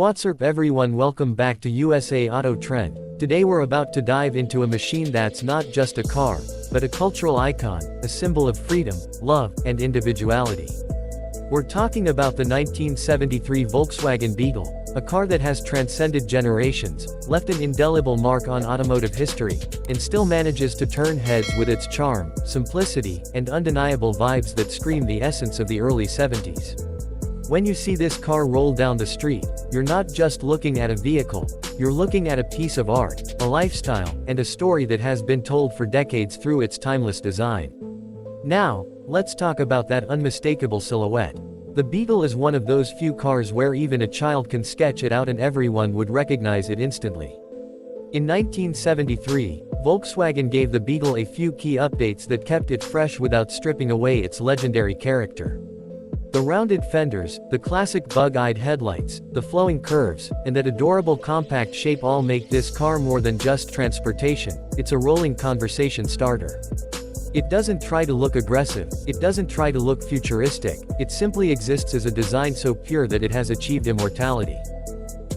What's up everyone, welcome back to USA Auto Trend. Today we're about to dive into a machine that's not just a car, but a cultural icon, a symbol of freedom, love, and individuality. We're talking about the 1973 Volkswagen Beetle, a car that has transcended generations, left an indelible mark on automotive history, and still manages to turn heads with its charm, simplicity, and undeniable vibes that scream the essence of the early 70s. When you see this car roll down the street, you're not just looking at a vehicle, you're looking at a piece of art, a lifestyle, and a story that has been told for decades through its timeless design. Now, let's talk about that unmistakable silhouette. The Beetle is one of those few cars where even a child can sketch it out and everyone would recognize it instantly. In 1973, Volkswagen gave the Beetle a few key updates that kept it fresh without stripping away its legendary character. The rounded fenders, the classic bug-eyed headlights, the flowing curves, and that adorable compact shape all make this car more than just transportation, it's a rolling conversation starter. It doesn't try to look aggressive, it doesn't try to look futuristic, it simply exists as a design so pure that it has achieved immortality.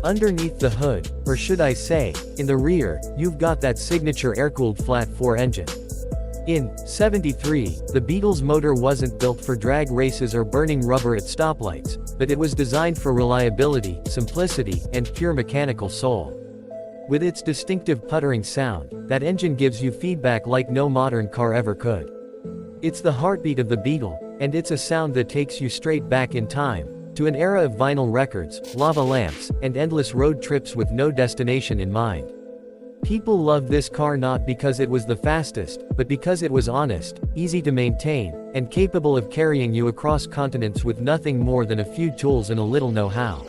Underneath the hood, or should I say, in the rear, you've got that signature air-cooled flat-4 engine. In '73, the Beetle's motor wasn't built for drag races or burning rubber at stoplights, but it was designed for reliability, simplicity, and pure mechanical soul. With its distinctive puttering sound, that engine gives you feedback like no modern car ever could. It's the heartbeat of the Beetle, and it's a sound that takes you straight back in time, to an era of vinyl records, lava lamps, and endless road trips with no destination in mind. People loved this car not because it was the fastest, but because it was honest, easy to maintain, and capable of carrying you across continents with nothing more than a few tools and a little know-how.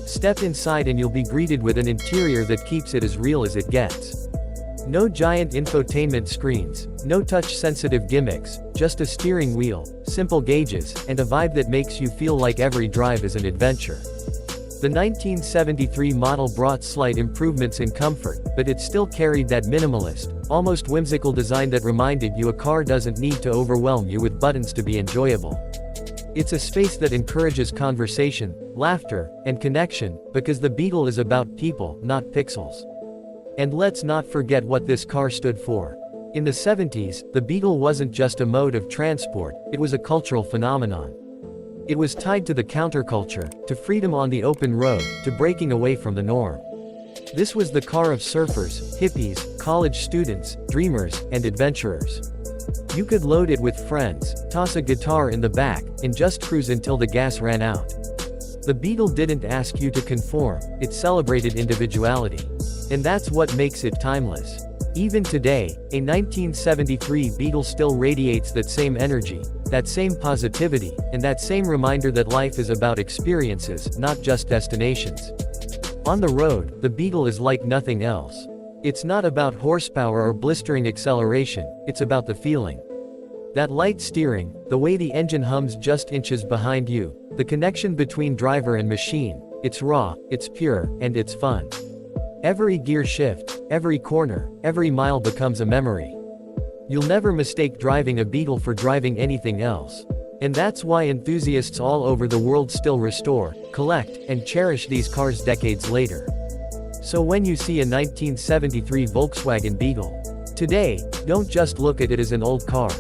Step inside and you'll be greeted with an interior that keeps it as real as it gets. No giant infotainment screens, no touch-sensitive gimmicks, just a steering wheel, simple gauges, and a vibe that makes you feel like every drive is an adventure. The 1973 model brought slight improvements in comfort, but it still carried that minimalist, almost whimsical design that reminded you a car doesn't need to overwhelm you with buttons to be enjoyable. It's a space that encourages conversation, laughter, and connection, because the Beetle is about people, not pixels. And let's not forget what this car stood for. In the 70s, the Beetle wasn't just a mode of transport, it was a cultural phenomenon. It was tied to the counterculture, to freedom on the open road, to breaking away from the norm. This was the car of surfers, hippies, college students, dreamers, and adventurers. You could load it with friends, toss a guitar in the back, and just cruise until the gas ran out. The Beetle didn't ask you to conform, it celebrated individuality. And that's what makes it timeless. Even today, a 1973 Beetle still radiates that same energy, that same positivity, and that same reminder that life is about experiences, not just destinations. On the road, the Beetle is like nothing else. It's not about horsepower or blistering acceleration, it's about the feeling. That light steering, the way the engine hums just inches behind you, the connection between driver and machine, it's raw, it's pure, and it's fun. Every gear shift, every corner, every mile becomes a memory. You'll never mistake driving a Beetle for driving anything else. And that's why enthusiasts all over the world still restore, collect, and cherish these cars decades later. So when you see a 1973 Volkswagen Beetle today, don't just look at it as an old car.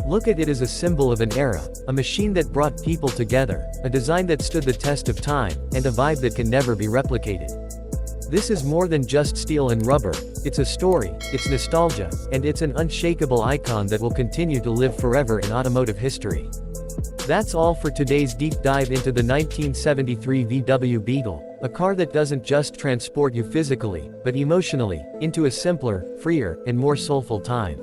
Look at it as a symbol of an era, a machine that brought people together, a design that stood the test of time, and a vibe that can never be replicated. This is more than just steel and rubber, it's a story, it's nostalgia, and it's an unshakable icon that will continue to live forever in automotive history. That's all for today's deep dive into the 1973 VW Beetle, a car that doesn't just transport you physically, but emotionally, into a simpler, freer, and more soulful time.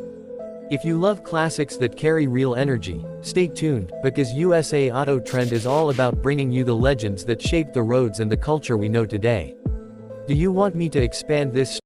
If you love classics that carry real energy, stay tuned, because USA Auto Trend is all about bringing you the legends that shaped the roads and the culture we know today. Do you want me to expand this